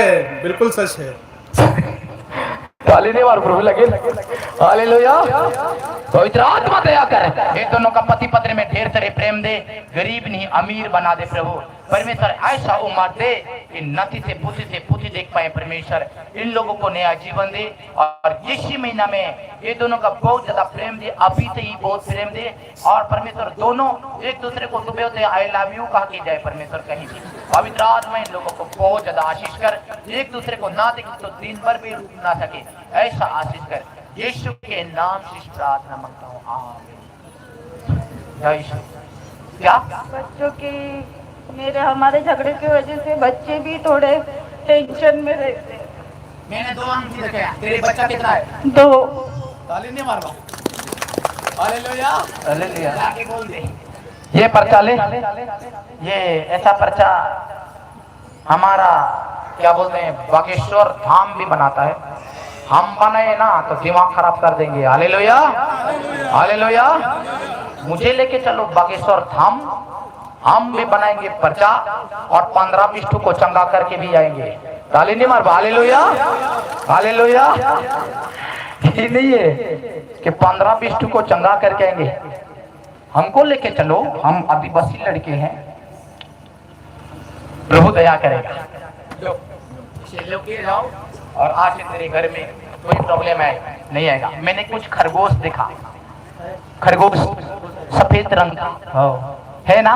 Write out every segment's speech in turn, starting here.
है, बिल्कुल सच है। ताली नहीं मार प्रभु लगे। हालेलुया। पवित्र आत्मा दया कर, ये दोनों का पति पत्नी में ढेर सारे प्रेम दे, गरीब नहीं अमीर बना दे प्रभु। परमेश्वर ऐसा उम्र दे कि नथी से पुथी देख पाए परमेश्वर। इन लोगों को नया जीवन दे और इसी महीना में ये दोनों का बहुत ज्यादा प्रेम दे, अभी से ही बहुत प्रेम दे। और परमेश्वर दोनों एक दूसरे को सुबह होते आई लव यू कहा कि जाए परमेश्वर कहीं भी। पवित्र आत्मा इन लोगों को बहुत ज्यादा आशीष कर, एक दूसरे को ना देखे तो दिन भर भी रुक ना सके, ऐसा आशीष कर। यीशु के नाम से प्रार्थना मांगता हूँ, आमीन। जय यीशु। क्या बच्चों की मेरे हमारे झगड़े की वजह से बच्चे भी थोड़े टेंशन में रहते हैं। मैंने 2 अंक लिखे हैं। तेरे बच्चा कितना है? 2। ताली नहीं मारवा। Hallelujah hallelujah. आगे बोल दे। ये पर्चा ले, ये ऐसा पर्चा हमारा क्या बोलते हैं बागेश्वर धाम भी बनाता है। हम बनाए ना तो दिमाग खराब कर देंगे। Hallelujah hallelujah. मुझे लेके चलो बागेश्वर धाम, हम भी बनाएंगे पर्चा और 15-20 को चंगा करके भी आएंगे। ताली नहीं मार। Hallelujah hallelujah. ये नहीं है कि 15-20 को चंगा करके आएंगे, हमको लेके चलो, हम आदिवासी लड़के हैं, प्रभु दया करेगा। लो के जाओ और आज से तेरे घर में कोई प्रॉब्लम है नहीं आएगा। मैंने कुछ खरगोश देखा, खरगोश सफेद रंग का है ना?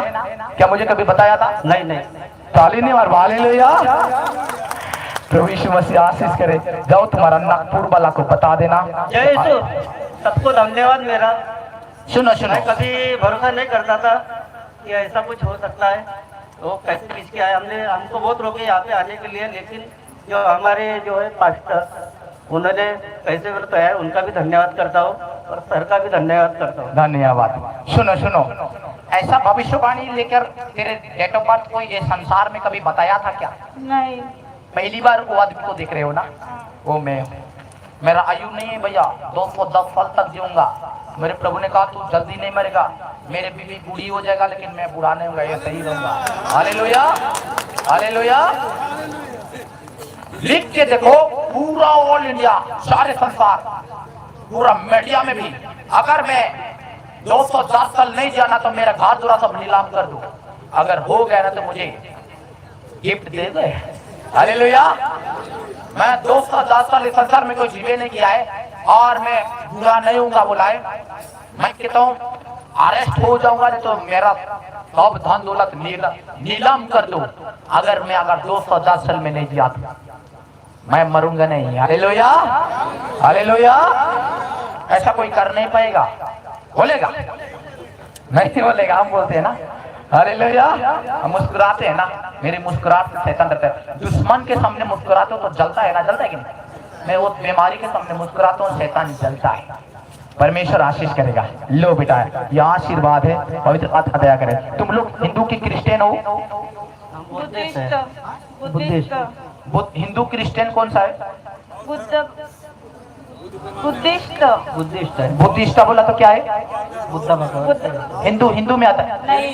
क्या मुझे कभी बताया था? नहीं। ताली नहीं मार। हालेलुया। प्रभु यीशु मसीह आशीष करे। जाओ तुम्हारा नागपुर वाला को बता देना। जय यीशु। सबको धन्यवाद। मेरा सुनो मैं कभी भरोसा नहीं करता था कि ऐसा कुछ हो सकता है। वो कैसे पीछ के आए, हमको बहुत रोके यहाँ पे आने के लिए, लेकिन जो हमारे जो है पास्टर उन्होंने कैसे बोलता है, उनका भी धन्यवाद करता हूँ और सर का भी धन्यवाद करता हूँ। धन्यवाद। सुनो ऐसा भविष्यवाणी लेकर तेरे डेट ऑफ बर्थ कोई ये संसार में कभी बताया था क्या? नहीं। पहली बार वो आदमी को देख रहे हो ना? वो मैं, मेरा आयु नहीं है भैया, 210 साल तक जीऊंगा। मेरे प्रभु ने कहा तू जल्दी नहीं मरेगा, मेरे बीवी बूढ़ी हो जाएगा लेकिन मैं बूढ़ा नहीं होगा, ये सही रहूंगा। Hallelujah hallelujah. लिख के देखो, पूरा ऑल इंडिया, सारे संसार, पूरा मीडिया में भी, अगर मैं 210 साल नहीं जाना तो मेरा घर दूरा सब नीलाम कर दूं। अगर हो गया ना तो मुझे गिफ्ट दे दे। हालेलुया। मैं 210 साल इस संसार में कोई जीवे नहीं किया है और मैं बुरा नहीं हूँ बुलाए। मैं कहता हूँ अरेस्ट हो जाऊंगा तो मेरा सब धन दौलत नीलाम कर दूं। अगर 210 साल में नहीं जिया तो मैं मरूंगा नहीं। Hallelujah hallelujah. ऐसा कोई कर नहीं पाएगा। बोलेगा? नहीं बोलेगा। हम बोलते हैं ना हालेलुया। हम मुस्कुराते हैं ना, मेरी मुस्कुराहट से शैतान डरता है। दुश्मन के सामने मुस्कुराते हो तो जलता है ना? जलता है कि नहीं? मैं वो बीमारी के सामने मुस्कुराता हूँ, शैतान जलता है। परमेश्वर आशीष करेगा। लो बेटा, ये आशीर्वाद है, पवित्र आत्मा दया करे। तुम लोग हिंदू की क्रिश्चियन हो? बुद्धिस्ट। हिंदू क्रिश्चियन कौन सा है? बुद्धिस्ट। बुद्धिस्ट बोला तो क्या है? हिंदू में आता है। नहीं।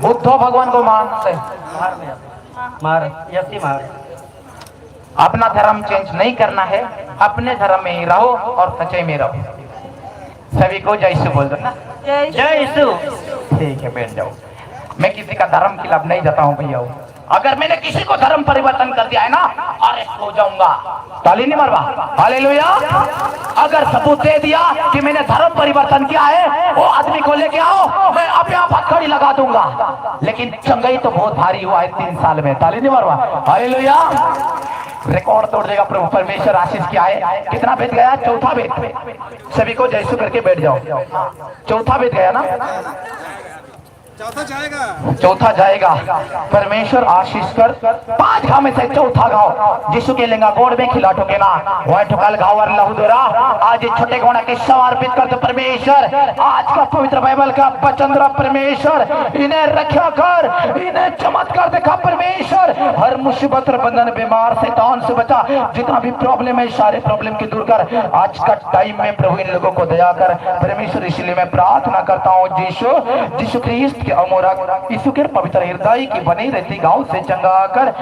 बुद्ध भगवान को मानते अपना धर्म चेंज नहीं करना है, अपने धर्म में ही रहो और सच्चाई में रहो। सभी को जय यीशु बोल दो ना। जय यीशु। ठीक है, बैठ जाओ। मैं किसी का धर्म के खिलाफ नहीं जाता हूँ भैया। अगर मैंने किसी को धर्म परिवर्तन कर दिया है ना, अरेस्ट हो जाऊंगा। ताली नहीं मरवा। हालेलुया। अगर सबूत दे दिया कि मैंने धर्म परिवर्तन किया है, वो आदमी को लेके आओ, मैं अपने आप हथकड़ी लगा दूंगा। लेकिन चंगाई तो बहुत भारी हुआ है 3 साल में। ताली नहीं मरवा। हालेलुया। रिकॉर्ड तोड़ देगा प्रभु। परमेश्वर आशीष किया है। कितना भेद गया? 4था भेद। सभी को जय यीशु करके बैठ जाओ। 4था भेद गया ना? चौथा जाएगा। परमेश्वर आशीष कर। 5 गांव में से चौथा गांव जिसु के लेंगा गोड़ में खिला ठोके ना, वह ठोकाल गांव और लहुदरा। आज छोटे गोड़ा के समर्पित कर दो परमेश्वर। आज का पवित्र बाइबल का वचन परमेश्वर इन्हें रक्षा कर, इन्हें चमत्कार दिखा परमेश्वर। हर मुसीबत बंधन बीमार शैतान से बचा। जितना भी प्रॉब्लम है सारे प्रॉब्लम की दूर कर। आज का टाइम में प्रभु इन लोगों को दया कर परमेश्वर। इसलिए मैं प्रार्थना करता हूँ यीशु क्रिस्त के अमोरा यीशु के पवित्र हृदय की बनी रहती गांव से चंगा कर।